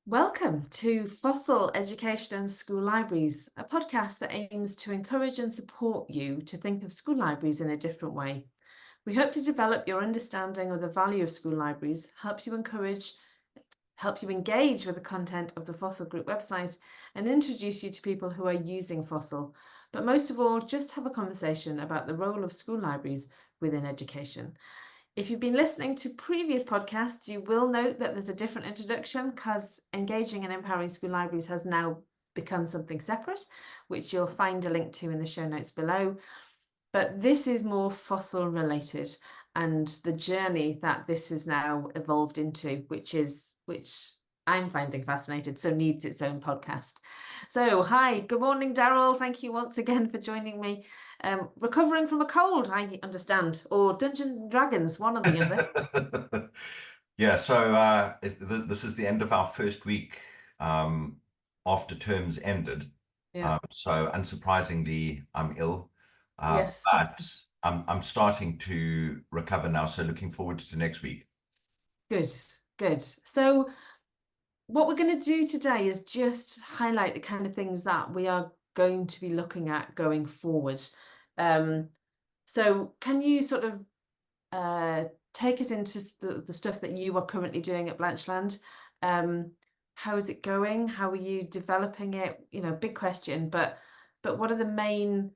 Welcome to FOSIL Education and School Libraries, a podcast that aims to encourage and support you to think of school libraries in a different way. We hope to develop your understanding of the value of school libraries, help you engage with the content of the FOSIL Group website, and introduce you to people who are using FOSIL. But most of all, just have a conversation about the role of school libraries within education. If you've been listening to previous podcasts, you will note that there's a different introduction because engaging and empowering school libraries has now become something separate, which you'll find a link to in the show notes below. But this is more FOSIL related and the journey that this has now evolved into, which I'm finding fascinating, so needs its own podcast. So, hi, good morning, Darryl. Thank you once again for joining me. Recovering from a cold, I understand, or Dungeons and Dragons, one or the other. Yeah, so this is the end of our first week after terms ended. Yeah. So unsurprisingly, I'm ill, Yes. but I'm starting to recover now. So looking forward to next week. Good, good. So, what we're going to do today is just highlight the kind of things that we are going to be looking at going forward. So, can you sort of take us into the stuff that you are currently doing at Blanchelande? How is it going? How are you developing it? Big question, but what are the main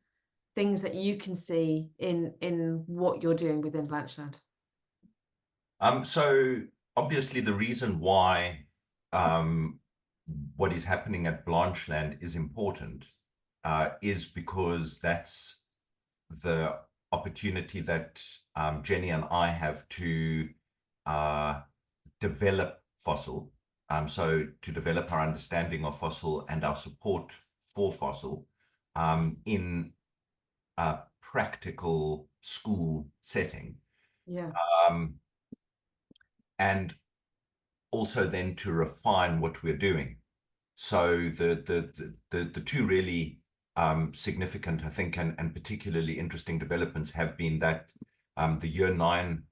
things that you can see in what you're doing within Blanchelande? So obviously the reason why um, what is happening at Blanchelande is important is because that's the opportunity that Jenny and I have to develop FOSIL. So to develop our understanding of FOSIL and our support for FOSIL in a practical school setting. Yeah. Um, and also then to refine what we're doing. So the two really significant, I think, and particularly interesting developments have been that the Year 9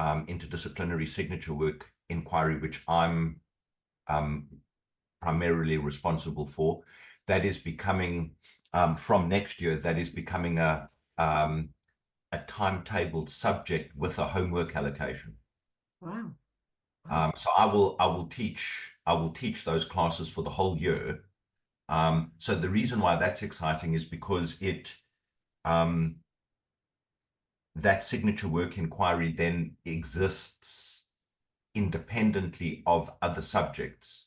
interdisciplinary signature work inquiry, which I'm primarily responsible for, that is becoming, from next year, that is becoming a timetabled subject with a homework allocation. Wow. Wow. So I will teach those classes for the whole year. So the reason why that's exciting is because that signature work inquiry then exists independently of other subjects,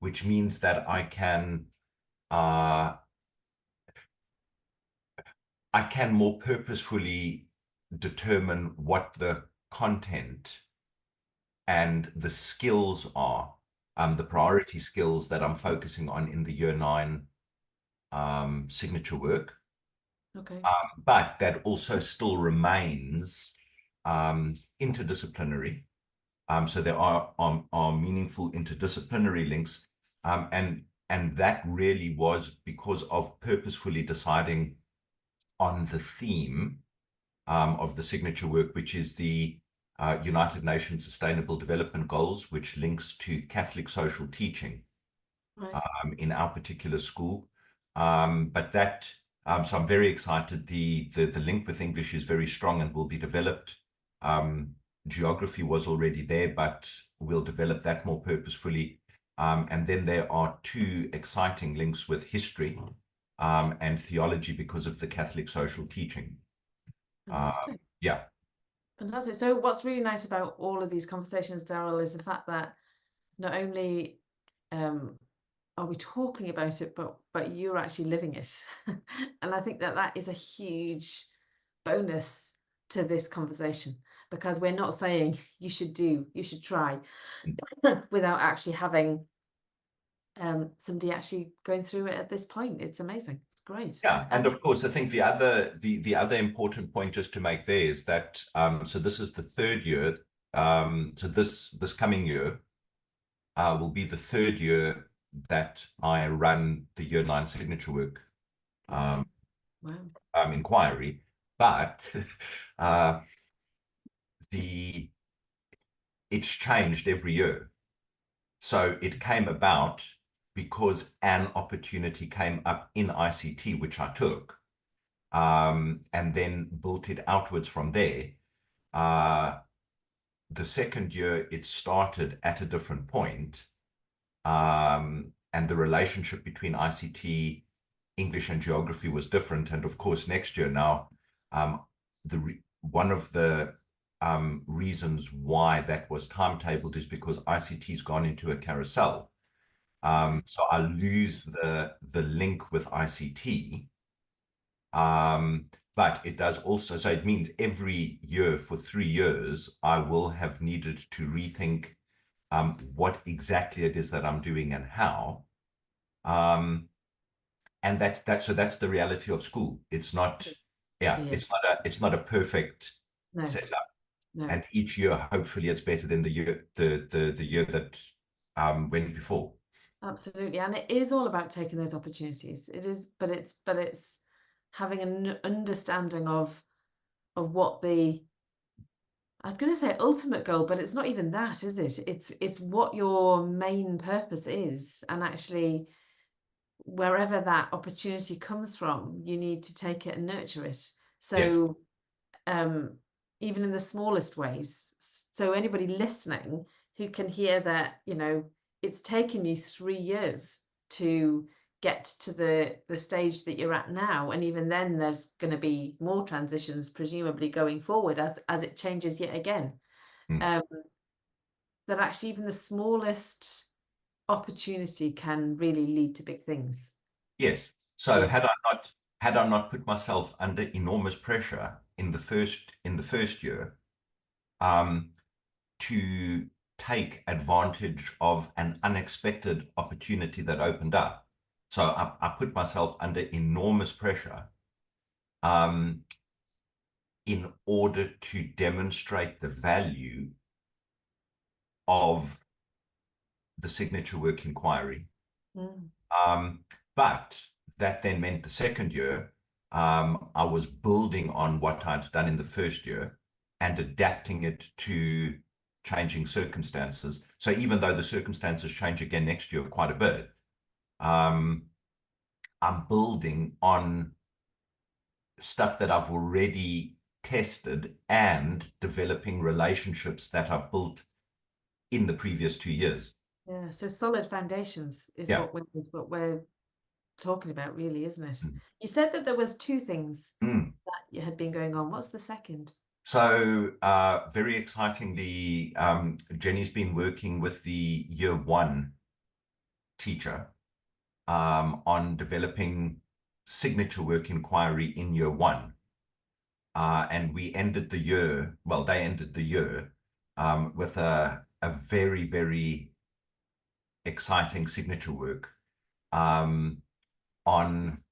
which means that uh, I can more purposefully determine what the content and the skills are, the priority skills that I'm focusing on in the Year 9 signature work. Okay. But that also still remains interdisciplinary. So there are meaningful interdisciplinary links, and that really was because of purposefully deciding on the theme of the signature work, which is the United Nations Sustainable Development Goals, which links to Catholic social teaching Right. in our particular school. So I'm very excited. The link with English is very strong and will be developed. Geography was already there, but we'll develop that more purposefully. And then there are two exciting links with history and theology because of the Catholic social teaching. Fantastic. Yeah. Fantastic. So what's really nice about all of these conversations, Darryl, is the fact that not only um, are we talking about it, but you're actually living it. And I think that that is a huge bonus to this conversation because we're not saying you should try without actually having somebody actually going through it at this point. It's amazing. It's great. Yeah, and of course, I think the other important point just to make there is that so this is the third year. So this coming year will be the third year that I run the Year 9 signature work Okay. Wow. inquiry, but uh, the it's changed every year. So it came about because an opportunity came up in ICT, which I took, and then built it outwards from there. The second year, it started at a different point, and the relationship between ICT, English, and geography was different. And of course, next year now, one of the reasons why that was timetabled is because ICT's gone into a carousel. So I lose the link with ICT. But it does also, so it means every year for 3 years, I will have needed to rethink what exactly it is that I'm doing and how. And so that's the reality of school. It's not, yeah, It is. it's not a perfect No, setup. no. And each year, hopefully, it's better than the year that went before. Absolutely. And it is all about taking those opportunities. It is, but it's having an understanding of what the, I was going to say ultimate goal, but it's not even that, is it? It's what your main purpose is. And actually, wherever that opportunity comes from, you need to take it and nurture it. Yes. So um, even in the smallest ways. So anybody listening who can hear that, it's taken you 3 years to get to the stage that you're at now, and even then there's going to be more transitions presumably going forward as it changes yet again. Mm. Um, that actually even the smallest opportunity can really lead to big things. Yes. So Yeah. had I not put myself under enormous pressure in the first year, um, to take advantage of an unexpected opportunity that opened up. So I put myself under enormous pressure, um, in order to demonstrate the value of the signature work inquiry. Mm. But that then meant the second year, I was building on what I'd done in the first year and adapting it to changing circumstances. So even though the circumstances change again next year quite a bit, um, I'm building on stuff that I've already tested and developing relationships that I've built in the previous 2 years. Yeah. So solid foundations is Yeah. what we're talking about, really, isn't it? Mm. You said that there was two things Mm. that had been going on. What's the second? So, very excitingly, Jenny's been working with the year one teacher, on developing signature work inquiry in year one. And we ended the year, well, they ended the year, with a very, very exciting signature work, on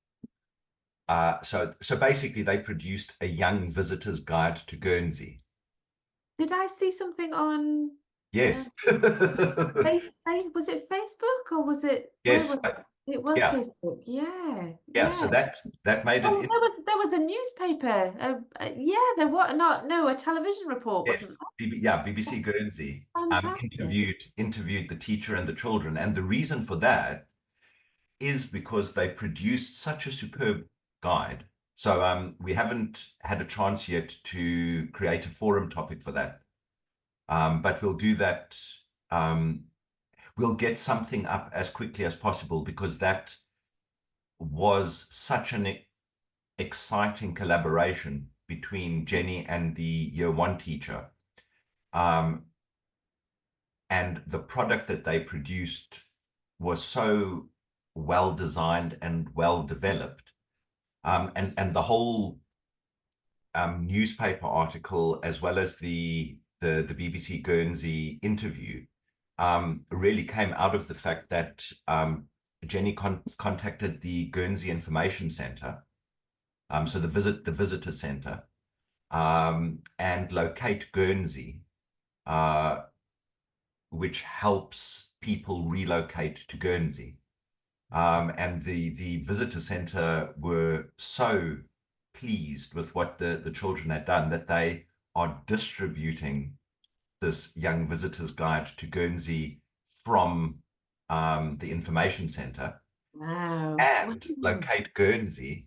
so basically they produced a young visitor's guide to Guernsey. Did I see something on uh, Yes. was it Facebook or was it where Yes. was it? It was Yeah. Facebook. Yeah, Yeah. So yeah. that made it Oh, there was a newspaper. Yeah, there was not no a television report, yes. wasn't Yeah, there? BBC Guernsey, Fantastic. interviewed the teacher and the children, and the reason for that is because they produced such a superb guide. So we haven't had a chance yet to create a forum topic for that, but we'll do that. Um, we'll get something up as quickly as possible because that was such an exciting collaboration between Jenny and the year one teacher. Um, and the product that they produced was so well designed and well developed. And the whole newspaper article, as well as the BBC Guernsey interview, really came out of the fact that Jenny contacted the Guernsey Information Centre, so the visitor centre, and Locate Guernsey, uh, which helps people relocate to Guernsey. And the visitor centre were so pleased with what the children had done that they are distributing this young visitor's guide to Guernsey from the information center Wow. and Locate Guernsey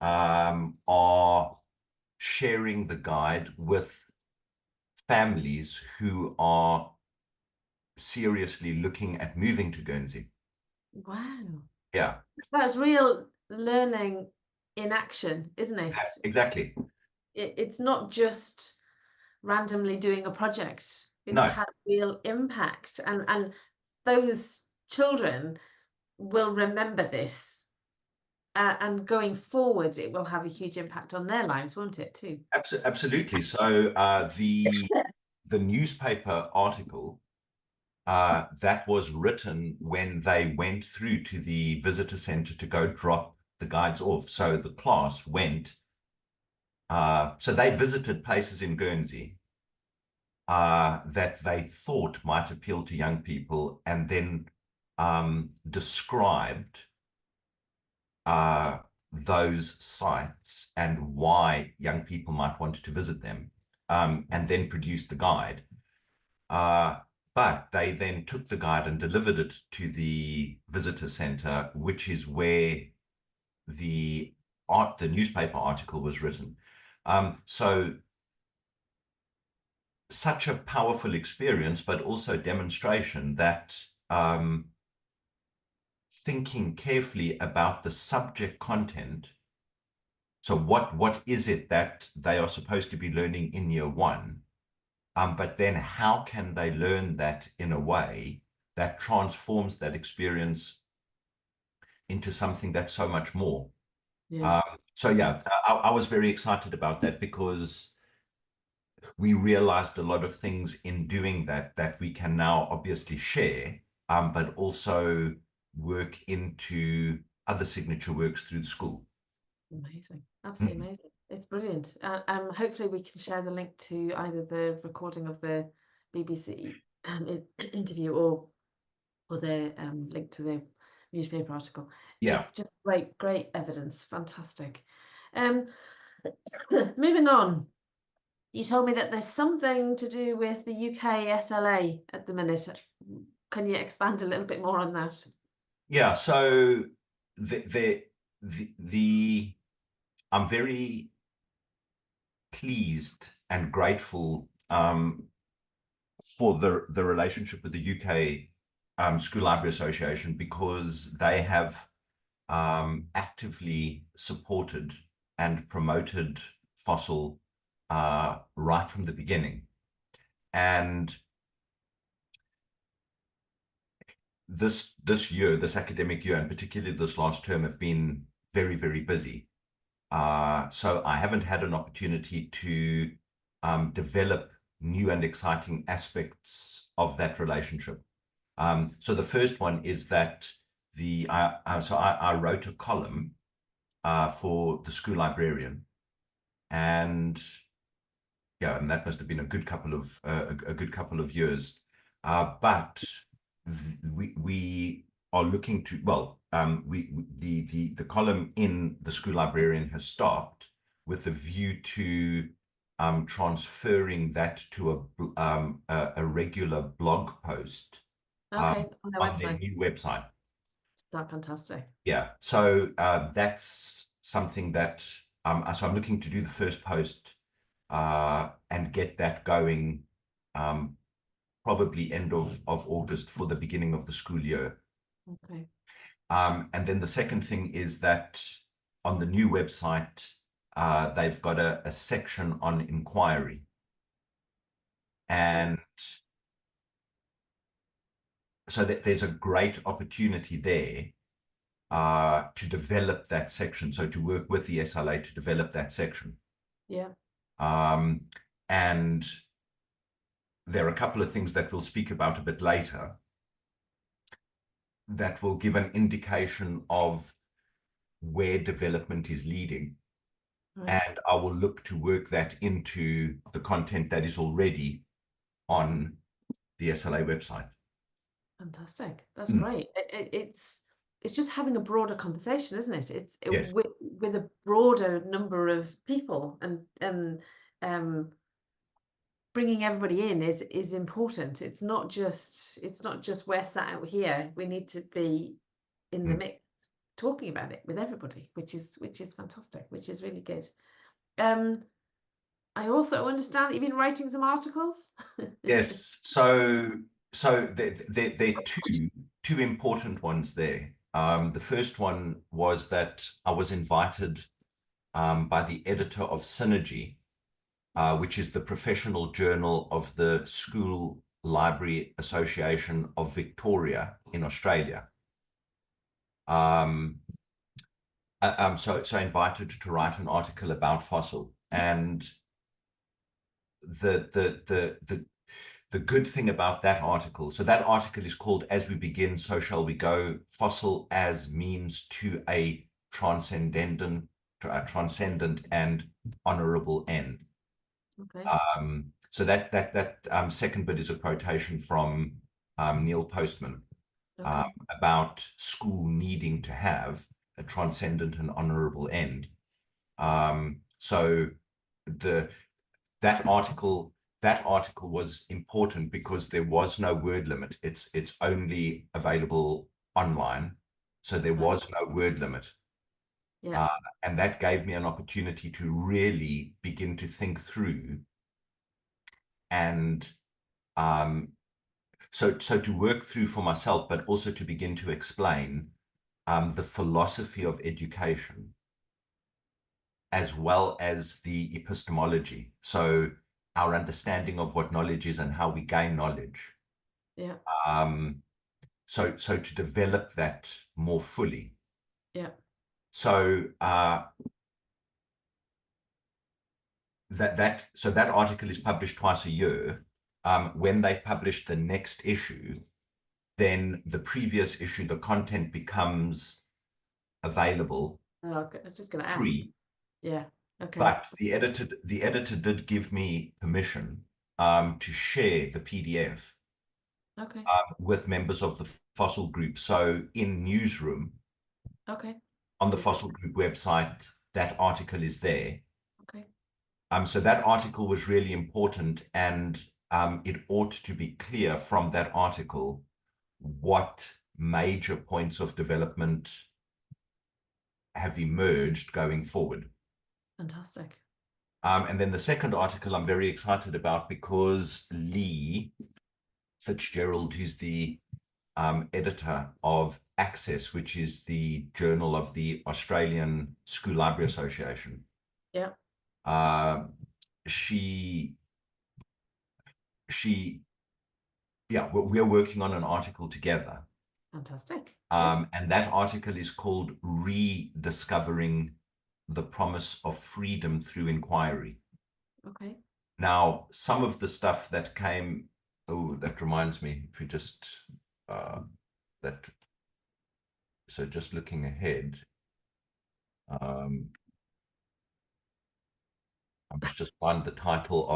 are sharing the guide with families who are seriously looking at moving to Guernsey. Wow. Yeah, That's real learning in action, isn't it? exactly. It's not just randomly doing a project. It's No, had real impact, and those children will remember this, and going forward, it will have a huge impact on their lives, won't it, too? absolutely. So the newspaper article that was written when they went through to the visitor center to go drop the guides off. So the class went. So they visited places in Guernsey that they thought might appeal to young people, and then described those sites and why young people might want to visit them, and then produced the guide. But they then took the guide and delivered it to the visitor center, which is where the newspaper article was written. So such a powerful experience, but also demonstration that thinking carefully about the subject content. So what is it that they are supposed to be learning in year one? But then how can they learn that in a way that transforms that experience into something that's so much more? Yeah. So yeah, I was very excited about that because we realized a lot of things in doing that that we can now obviously share, but also work into other signature works through the school. Amazing. Absolutely Mhm. amazing. It's brilliant. Hopefully we can share the link to either the recording of the BBC interview, or the link to the newspaper article. Yeah. Just great evidence. Fantastic. Um, moving on. You told me that there's something to do with the UK SLA at the minute. Can you expand a little bit more on that? Yeah. So the I'm very pleased and grateful for the relationship with the UK School Library Association, because they have actively supported and promoted FOSIL right from the beginning. And this year, this academic year, and particularly this last term, have been very, very busy. So I haven't had an opportunity to develop new and exciting aspects of that relationship. So the first one is that I wrote a column for the school librarian, and yeah, and that must have been a good couple of years. But we are looking to, well, the column in the school librarian has stopped with a view to transferring that to a regular blog post Okay, on their on their website. new website. That's fantastic. Yeah, so that's something that so I'm looking to do the first post and get that going probably end of August for the beginning of the school year. Okay. And then the second thing is that on the new website, they've got a section on inquiry. And so that there's a great opportunity there to develop that section. So to work with the SLA to develop that section. Yeah. And there are a couple of things that we'll speak about a bit later that will give an indication of where development is leading. Right. And I will look to work that into the content that is already on the SLA website. Fantastic. That's Mm, great. It's just having a broader conversation, isn't it? yes. With a broader number of people, and bringing everybody in is important. It's not just we're sat out here. We need to be in the mix, talking about it with everybody, which is fantastic, which is really good. I also understand that you've been writing some articles. Yes. So there are two important ones there. The first one was that I was invited by the editor of Synergy, which is the professional journal of the School Library Association of Victoria in Australia. So invited to write an article about FOSIL, and the good thing about that article, so that article is called "As We Begin, So Shall We Go: FOSIL as Means to a Transcendent and Honourable End." Okay. So that second bit is a quotation from Neil Postman about school needing to have a transcendent and honourable end. So that article was important because there was no word limit. It's only available online, so there was no word limit. Yeah. And that gave me an opportunity to really begin to think through and so to work through for myself, but also to begin to explain the philosophy of education as well as the epistemology. So our understanding of what knowledge is and how we gain knowledge. Yeah. So to develop that more fully. Yeah. So that article is published twice a year. When they publish the next issue, then the previous issue, the content becomes available Oh, I'm just going to ask. free. Yeah. Okay. But the editor did give me permission to share the PDF with members of the FOSIL group. So in Newsroom, on the FOSIL group website, that article is there. Okay. So that article was really important, and it ought to be clear from that article what major points of development have emerged going forward. Fantastic. And then the second article I'm very excited about because Lee Fitzgerald, who's the editor of Access, which is the journal of the Australian School Library Association. Yeah. We're working on an article together. Fantastic. And that article is called Rediscovering the Promise of Freedom Through Inquiry. Okay. Now, some of the stuff that came, that reminds me, if we just, so just looking ahead, I must just find the title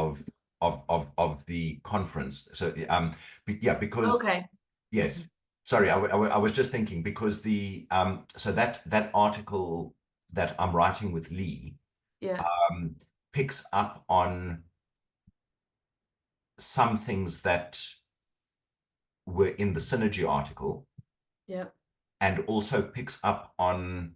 of the conference. So, because, okay. Yes, sorry, I was just thinking because so that article that I'm writing with Lee, picks up on some things that were in the Synergy article, and also picks up on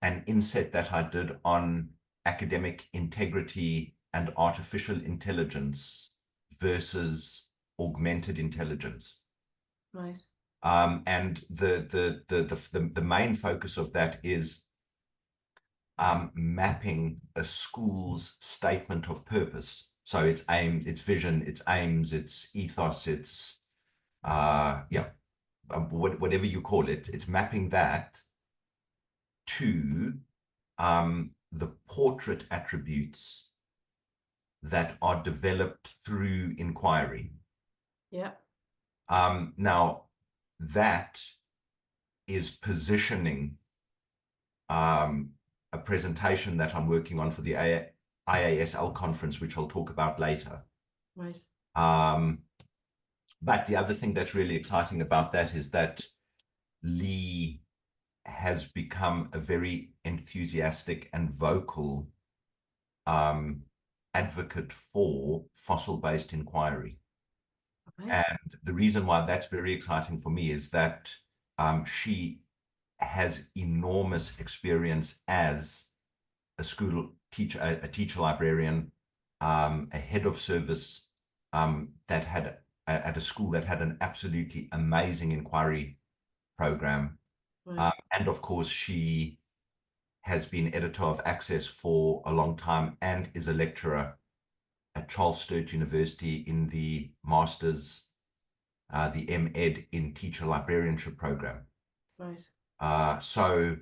an inset that I did on academic integrity and artificial intelligence versus augmented intelligence. Right. And the main focus of that is mapping a school's statement of purpose. So its aim, its vision, its aims, its ethos, its whatever you call it, it's mapping that to the portrait attributes that are developed through inquiry. Yeah. Now, that is positioning a presentation that I'm working on for the IASL conference, which I'll talk about later. Right. But the other thing that's really exciting about that is that Lee has become a very enthusiastic and vocal advocate for fossil-based inquiry. Right. And the reason why that's very exciting for me is that she has enormous experience as a school teacher, a teacher librarian, a head of service that had at a school that had an absolutely amazing inquiry program. Right. And of course, she has been editor of Access for a long time and is a lecturer at Charles Sturt University in the master's, the M.Ed in teacher librarianship program. Right. So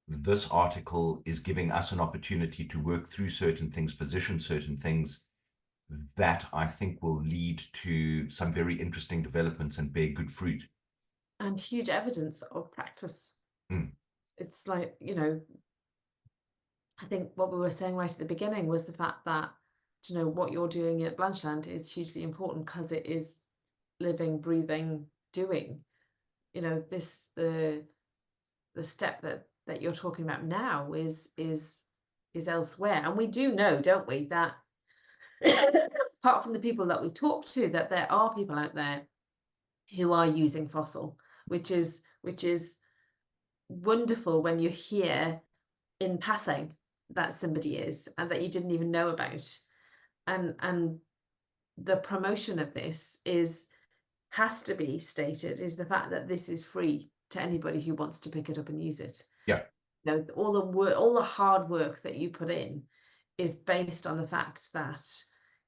this article is giving us an opportunity to work through certain things, position certain things that I think will lead to some very interesting developments and bear good fruit. And huge evidence of practice. Mm. It's like, you know, I think what we were saying right at the beginning was the fact that, you know, what you're doing at Blanchelande is hugely important because it is living, breathing, doing. You know, the step that you're talking about now is elsewhere. And we do know, don't we, that apart from the people that we talk to, that there are people out there who are using FOSIL, which is wonderful when you hear in passing that somebody is and that you didn't even know about. And the promotion of this has to be stated is the fact that this is free to anybody who wants to pick it up and use it. Yeah. You know, all the work, all the hard work that you put in is based on the fact that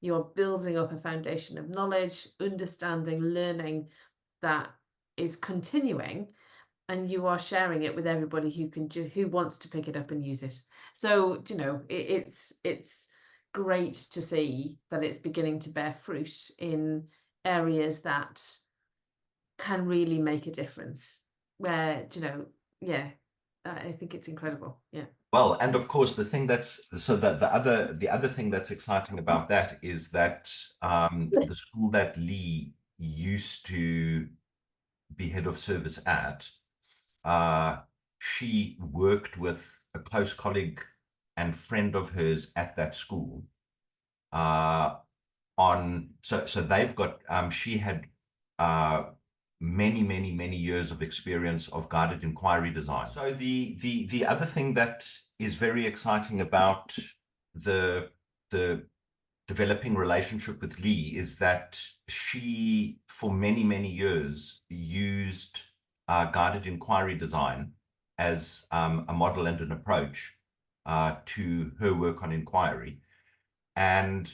you're building up a foundation of knowledge, understanding, learning that is continuing, and you are sharing it with everybody who wants to pick it up and use it. So, you know, it's great to see that it's beginning to bear fruit in areas that can really make a difference. Where, you know, yeah, I think it's incredible. Yeah. Well, and of course, the thing that's so that the other thing that's exciting about that is that the school that Lee used to be head of service at, she worked with a close colleague and friend of hers at that school on so they've got she had many years of experience of guided inquiry design. So the other thing that is very exciting about the developing relationship with Lee is that she for many years used guided inquiry design as a model and an approach to her work on inquiry, and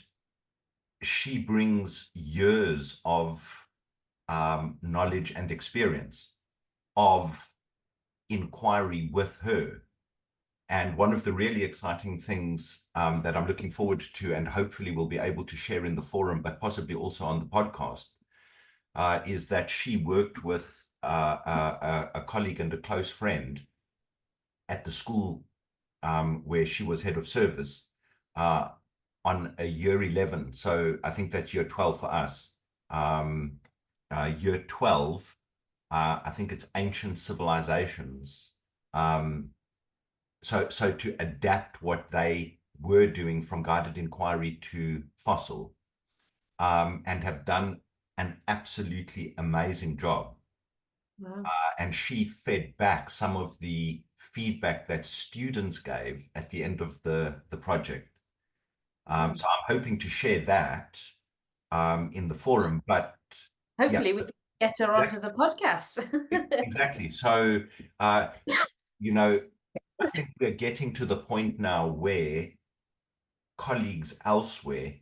she brings years of knowledge and experience of inquiry with her. And one of the really exciting things that I'm looking forward to, and hopefully will be able to share in the forum, but possibly also on the podcast, is that she worked with a colleague and a close friend at the school where she was head of service on a year 11. So I think that's year 12 for us. Year 12, I think it's ancient civilizations. So to adapt what they were doing from guided inquiry to FOSIL, and have done an absolutely amazing job. Wow. And she fed back some of the feedback that students gave at the end of the project. So I'm hoping to share that in the forum, but Hopefully yeah, we can get her onto the podcast. exactly. So, you know, I think we're getting to the point now where colleagues elsewhere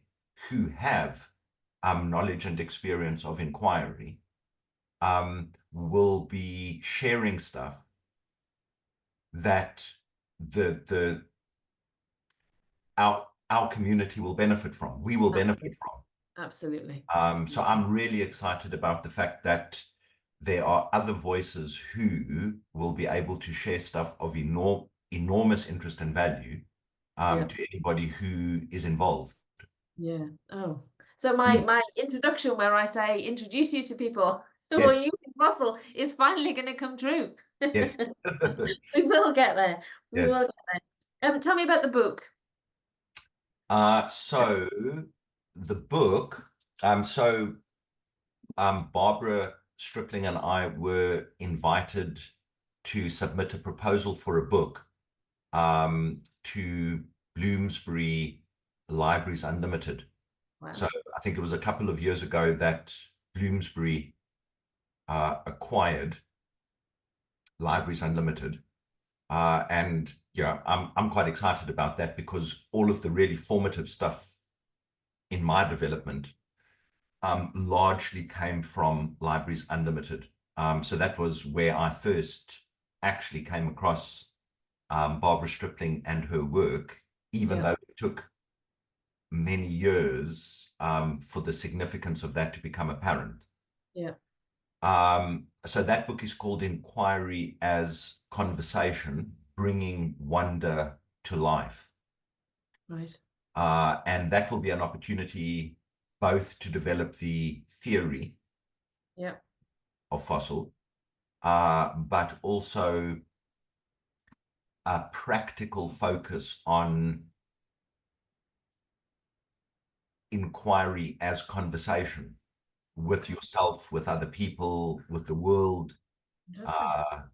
who have knowledge and experience of inquiry will be sharing stuff that the our community will benefit from. We will benefit from. Absolutely. So I'm really excited about the fact that there are other voices who will be able to share stuff of enormous interest and value Yeah. to anybody who is involved. Yeah. Oh, so my introduction where I say introduce you to people who are Yes, using FOSIL is finally going to come true. yes, We will get there. We will yes. get there. Tell me about the book. So the book, so Barbara Stripling and I were invited to submit a proposal for a book to Bloomsbury Libraries Unlimited. Wow. So I think it was a couple of years ago that Bloomsbury acquired Libraries Unlimited. And yeah, I'm quite excited about that because all of the really formative stuff in my development largely came from Libraries Unlimited. So that was where I first actually came across Barbara Stripling and her work, even Yeah. though it took many years for the significance of that to become apparent. Yeah. So that book is called Inquiry as Conversation, Bringing Wonder to Life. Right. And that will be an opportunity both to develop the theory Yeah. of fossil, but also a practical focus on inquiry as conversation with Okay. yourself, with other people, with the world. Interesting. Uh,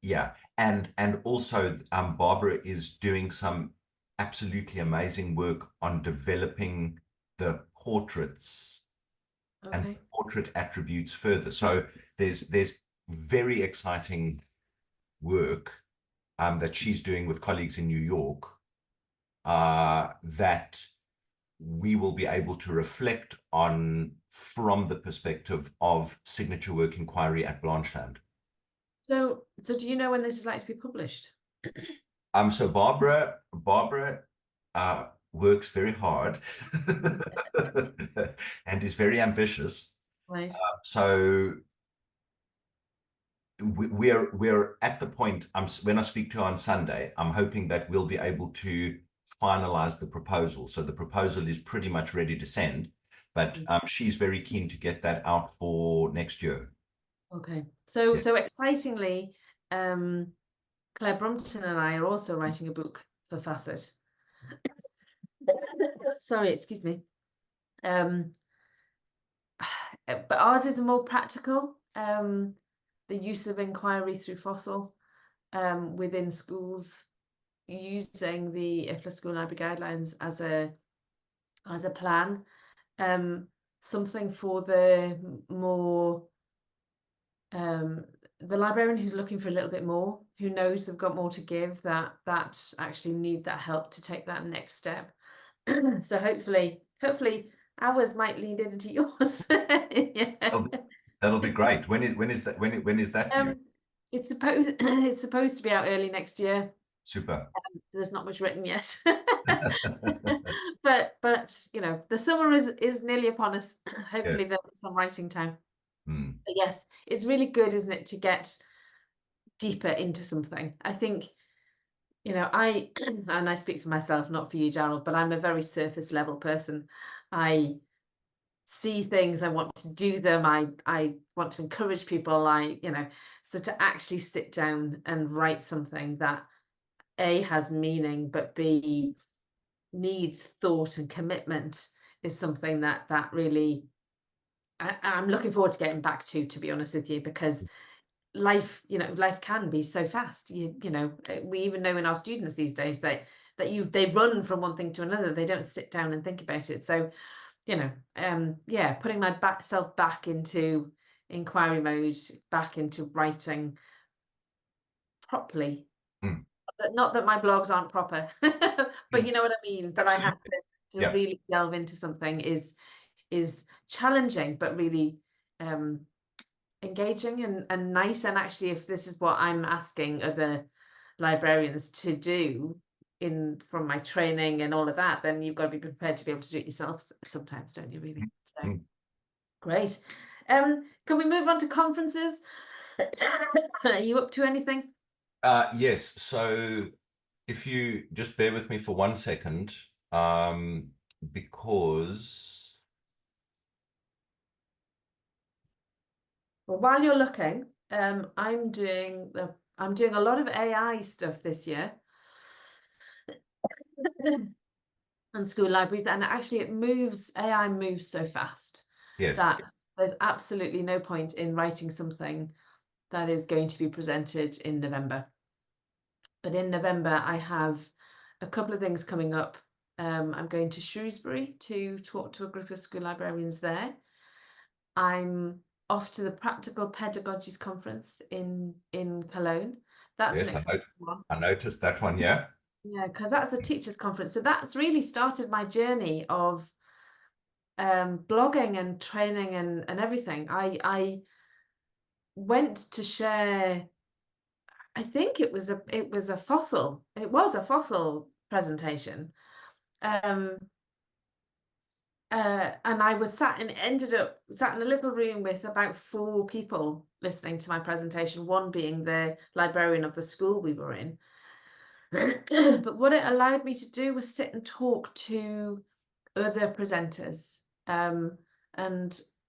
yeah, and also Barbara is doing some absolutely amazing work on developing the portraits and Okay. portrait attributes further. So there's very exciting work that she's doing with colleagues in New York that we will be able to reflect on from the perspective of signature work inquiry at Blanchelande. So do you know when this is likely to be published? So Barbara works very hard and is very ambitious. Right. So we're at the point. When I speak to her on Sunday, I'm hoping that we'll be able to finalize the proposal. So the proposal is pretty much ready to send, but Mm. she's very keen to get that out for next year. Okay. So Yeah. so excitingly, um, Claire Brompton and I are also writing a book for Facet. Sorry, excuse me. Um, but ours is more practical. The use of inquiry through fossil within schools, using the IFLA School Library Guidelines as a plan. Um, Something for the more the librarian who's looking for a little bit more, who knows they've got more to give, that actually need that help to take that next step. So hopefully ours might lead into yours. Yeah. That'll, that'll be great. When is that due? Um, it's supposed it's supposed to be out early next year. Super. There's not much written yet. But you know, the summer is nearly upon us. Hopefully Yes. there's some writing time. Mm, But yes, it's really good, isn't it, to get deeper into something. I think, you know, I and I speak for myself, not for you, Darryl, but I'm a very surface level person. I see things, I want to do them, I want to encourage people, you know, so to actually sit down and write something that A has meaning, but B needs thought and commitment is something that really I'm looking forward to getting back to be honest with you, because life, you know, life can be so fast. You know, we even know in our students these days that they run from one thing to another. They don't sit down and think about it. So, you know, yeah, putting my self back into inquiry mode, back into writing properly. mm, Not that my blogs aren't proper, but mm. you know what I mean. That I have Absolutely. to Yeah. really delve into something is challenging, but really engaging and nice. And actually, if this is what I'm asking other librarians to do in from my training and all of that, then you've got to be prepared to be able to do it yourself sometimes, don't you, really? So Mm. great. Can we move on to conferences? Are you up to anything? Yes. So if you just bear with me for 1 second, because Well, while you're looking, I'm doing a lot of AI stuff this year. and school libraries. And actually AI moves so fast Yes. that there's absolutely no point in writing something that is going to be presented in November. But in November, I have a couple of things coming up. I'm going to Shrewsbury to talk to a group of school librarians there. I'm off to the Practical Pedagogies Conference in Cologne. That's an Yes, exciting one. I noticed that one. Yeah. Yeah, because that's a teachers' conference. So that's really started my journey of blogging and training and everything. I went to share, I think it was a FOSIL presentation. Um, and I was ended up sat in a little room with about 4 people listening to my presentation, one being the librarian of the school we were in. But what it allowed me to do was sit and talk to other presenters. And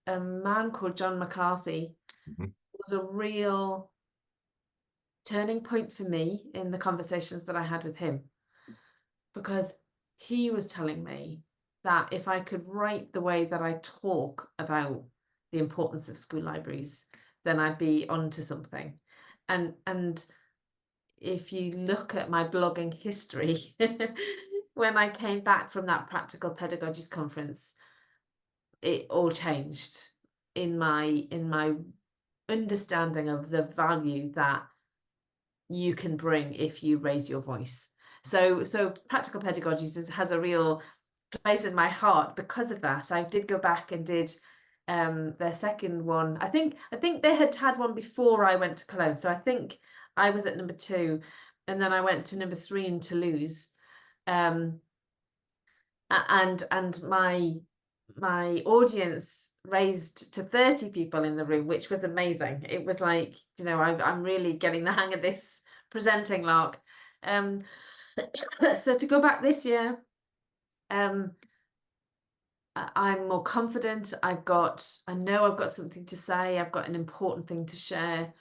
a man called John McCarthy Mhm. was a real turning point for me in the conversations that I had with him, because he was telling me that if I could write the way that I talk about the importance of school libraries, then I'd be onto something. And if you look at my blogging history, when I came back from that Practical Pedagogies conference, it all changed in my understanding of the value that you can bring if you raise your voice. So Practical Pedagogies has a real place in my heart because of that. I did go back and did their second one. I think they had one before I went to Cologne. So I think I was at number 2, and then I went to number 3 in Toulouse. And my audience raised to 30 people in the room, which was amazing. It was like, I'm really getting the hang of this presenting, Lark. So to go back this year, I'm more confident. I know I've got something to say. I've got an important thing to share.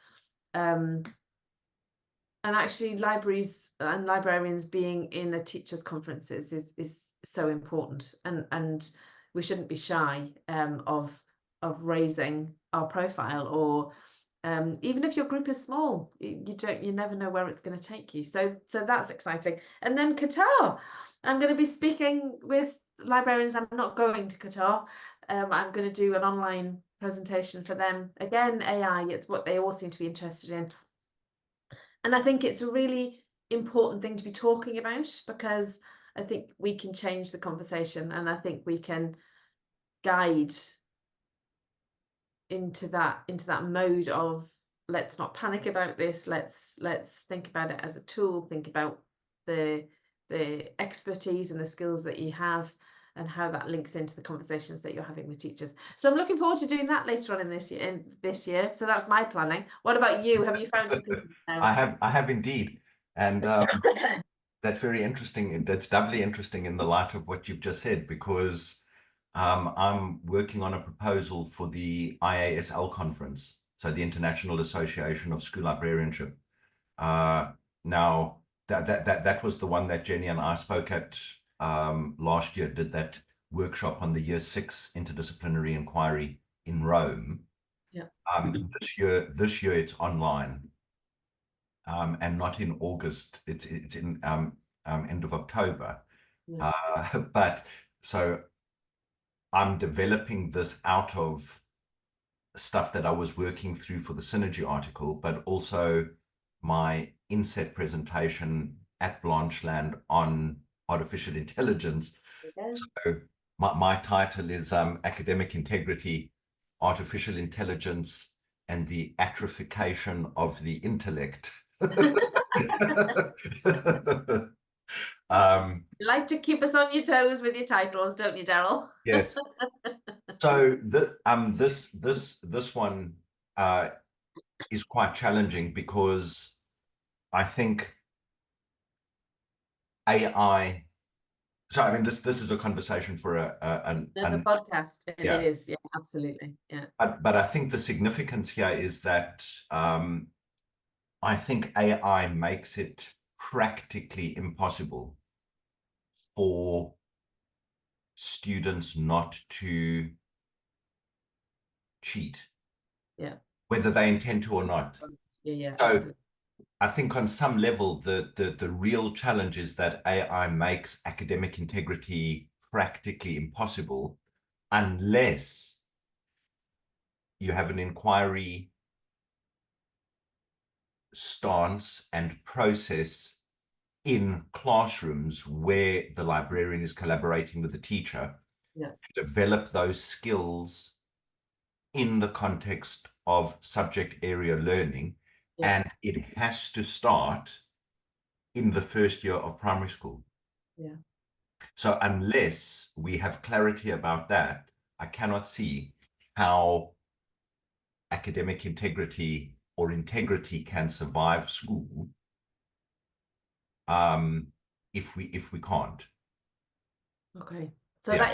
And actually, libraries and librarians being in a teachers' conferences is so important, and we shouldn't be shy of raising our profile, or even if your group is small, you never know where it's going to take you. So that's exciting. And then Qatar, I'm going to be speaking with librarians. I'm not going to Qatar. I'm going to do an online presentation for them. Again, AI, it's what they all seem to be interested in. And I think it's a really important thing to be talking about, because I think we can change the conversation, and I think we can guide into that mode of, let's not panic about this. Let's think about it as a tool, think about the expertise and the skills that you have, and how that links into the conversations that you're having with teachers. So I'm looking forward to doing that later on in this year. So that's my planning. What about you? Have you found your pieces now? I have indeed. And that's very interesting. That's doubly interesting in the light of what you've just said, because I'm working on a proposal for the IASL conference, so the International Association of School Librarianship. Now, that was the one that Jenny and I spoke at last year, did that workshop on the Year 6 interdisciplinary inquiry in Rome. Yeah. This year it's online, and not in August. It's in end of October. Yeah. But so I'm developing this out of stuff that I was working through for the Synergy article, but also my inset presentation at Blanchelande on artificial intelligence. Okay. So my title is Academic Integrity, Artificial Intelligence, and the Atrophication of the Intellect. You like to keep us on your toes with your titles, don't you, Darryl? Yes. So this one is quite challenging, because I think AI. So I mean, this is a conversation for Another podcast. It yeah. is. Yeah, absolutely. Yeah. But I think the significance here is that I think AI makes it practically impossible for students not to cheat, Yeah. whether they intend to or not. Yeah, So absolutely. I think on some level, the real challenge is that AI makes academic integrity practically impossible unless you have an inquiry stance and process in classrooms where the librarian is collaborating with the teacher Yeah. to develop those skills in the context of subject area learning. Yeah. And it has to start in the first year of primary school. Yeah. So unless we have clarity about that, I cannot see how academic integrity or integrity can survive school if we can't. Okay. So Yeah.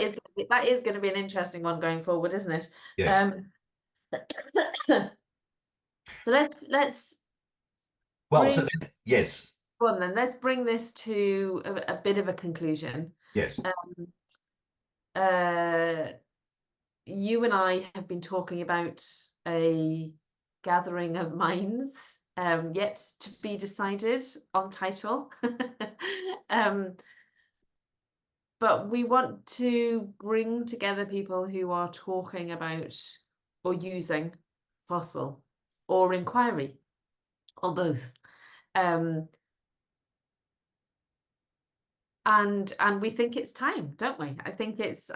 that is going to be an interesting one going forward, isn't it? Yes. So let's Well, so bring then, yes. go on then. Let's bring this to a bit of a conclusion. Yes. Um, uh, you and I have been talking about a gathering of minds, yet to be decided on title. um, but we want to bring together people who are talking about or using FOSIL or inquiry or both. Um, and we think it's time, don't we? I think it's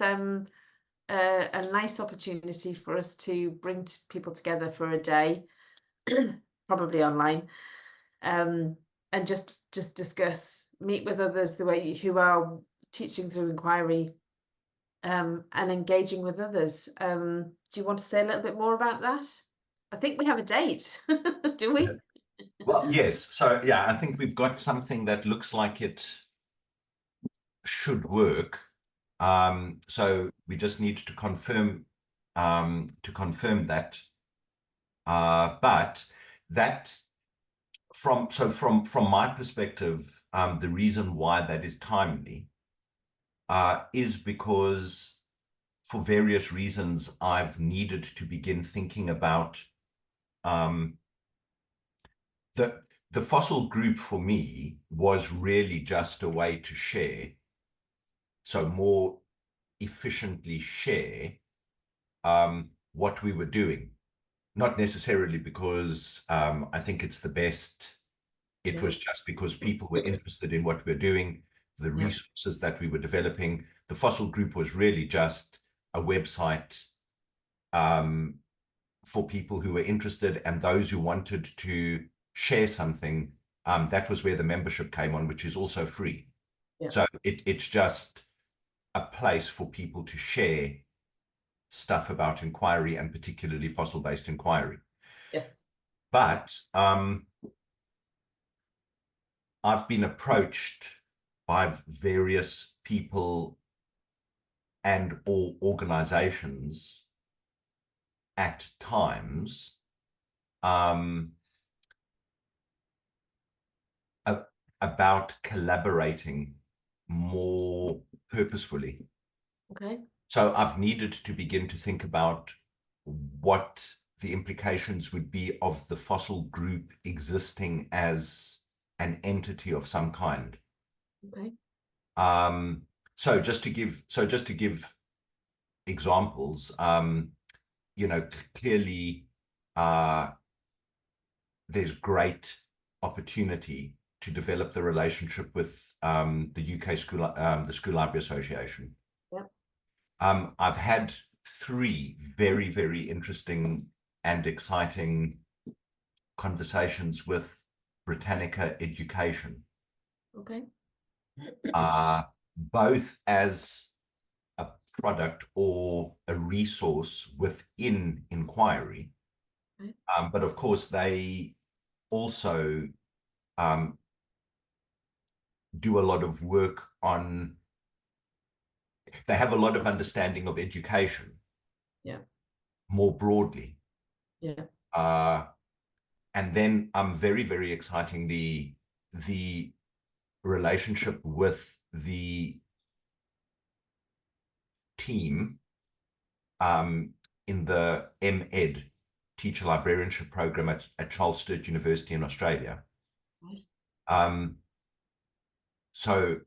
a nice opportunity for us to bring people together for a day, probably online, and just discuss, meet with others the way who are teaching through inquiry, and engaging with others. Do you want to say a little bit more about that? I think we have a date, do we? Well, yes. So, yeah, I think we've got something that looks like it should work. So we just need to confirm that. But that from my perspective, the reason why that is timely is because for various reasons I've needed to begin thinking about the the FOSIL group for me was really just a way to share, so more efficiently share what we were doing. Not necessarily because I think it's the best. It Yeah, was just because people were interested in what we're doing, the yeah, resources that we were developing. The FOSIL group was really just a website for people who were interested and those who wanted to share something. That was where the membership came on, which is also free. yeah. So it's just a place for people to share stuff about inquiry and particularly FOSIL-based inquiry. Yes. But I've been approached by various people and or organizations at times about collaborating more purposefully. Okay. So I've needed to begin to think about what the implications would be of the FOSIL group existing as an entity of some kind. Okay. Um, just to give examples, clearly there's great opportunity to develop the relationship with the the School Library Association. Yeah. I've had three very, very interesting and exciting conversations with Britannica Education, Okay. both as a product or a resource within inquiry. Okay. But of course, they also um, do a lot of work on, they have a lot of understanding of education Yeah. more broadly. Yeah. Uh, and then very, very excitingly, the relationship with the team in the MEd teacher librarianship program at Charles Sturt University in Australia. Right. So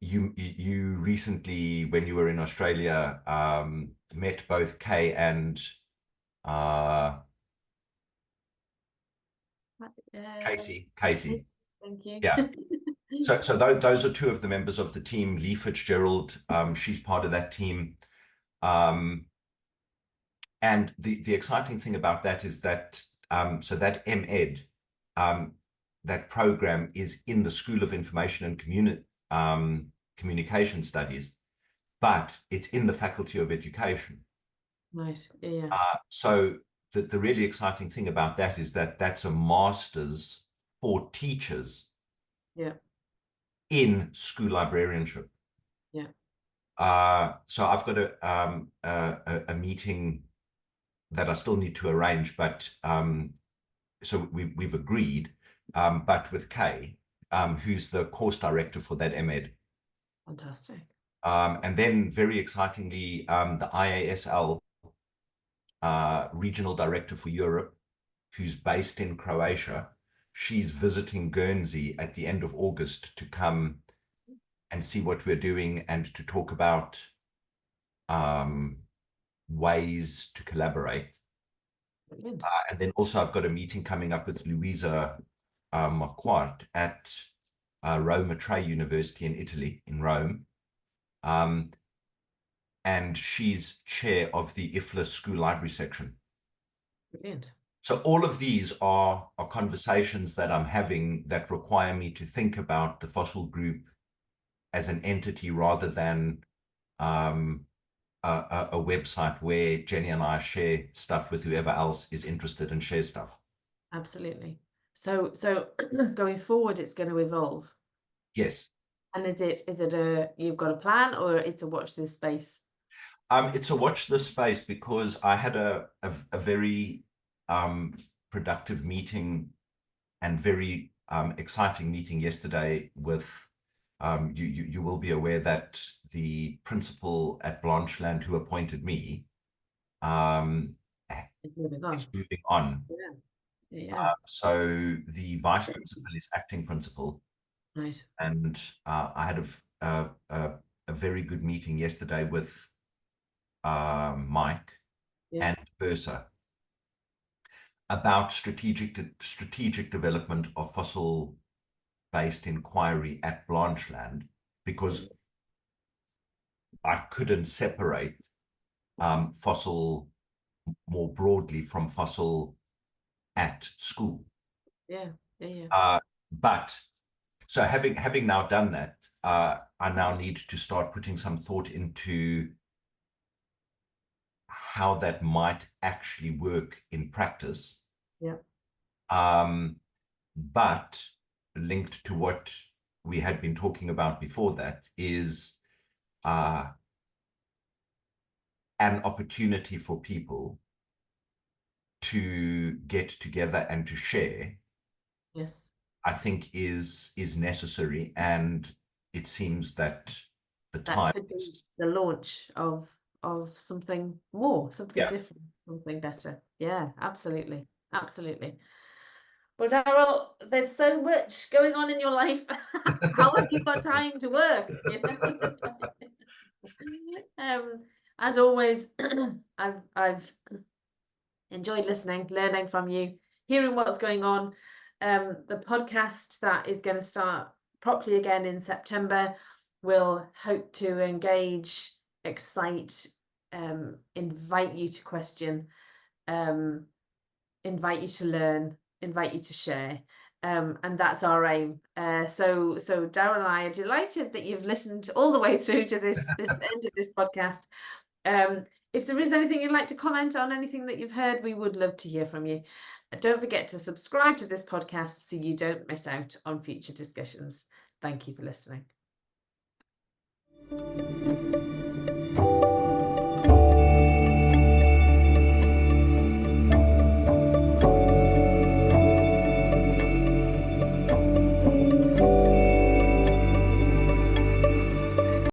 you recently, when you were in Australia, met both Kay and Casey. Thank you. Yeah. So those are two of the members of the team. Lee Fitzgerald, she's part of that team. And the exciting thing about that is that so that MEd, that program is in the School of Information and Communication Studies, but it's in the Faculty of Education. Right. Yeah. So the really exciting thing about that is that that's a master's for teachers Yeah. in school librarianship. Yeah. So I've got a meeting that I still need to arrange, but so we've agreed, but with Kay, who's the course director for that MEd. Fantastic. And then very excitingly, the IASL regional director for Europe, who's based in Croatia, she's visiting Guernsey at the end of August to come and see what we're doing and to talk about ways to collaborate. Brilliant. And then also I've got a meeting coming up with Luisa Marquardt at Rome Tre University in Italy, in Rome. And she's chair of the IFLA School Library section. Brilliant. So all of these are conversations that I'm having that require me to think about the FOSIL group as an entity rather than a website where Jenny and I share stuff with whoever else is interested and share stuff. Absolutely. So going forward, it's going to evolve. Yes. And is it you've got a plan, or it's a watch this space? It's a watch this space because I had a very productive meeting and very exciting meeting yesterday with you will be aware that the principal at Blanchelande who appointed me It's moving on. is moving on. Yeah. Yeah. So the vice principal is acting principal. Right. And I had a very good meeting yesterday with Mike Yeah. and Ursa about strategic development of fossil-based inquiry at Blanchelande, because I couldn't separate fossil more broadly from fossil at school. Yeah. Yeah. But so having now done that, I now need to start putting some thought into how that might actually work in practice. Yeah. But linked to what we had been talking about before that is an opportunity for people to get together and to share. Yes. I think is necessary, and it seems that the That time could be the launch of something more, something yeah. different, something better. Yeah, absolutely. Absolutely. Well, Darryl, there's so much going on in your life. How have you got time to work? You know? As always, I've enjoyed listening, learning from you, hearing what's going on. The podcast that is going to start properly again in September will hope to engage, excite, invite you to question, invite you to learn, invite you to share. And that's our aim. So Darryl and I are delighted that you've listened all the way through to this end of this podcast. If there is anything you'd like to comment on, anything that you've heard, we would love to hear from you. Don't forget to subscribe to this podcast so you don't miss out on future discussions. Thank you for listening.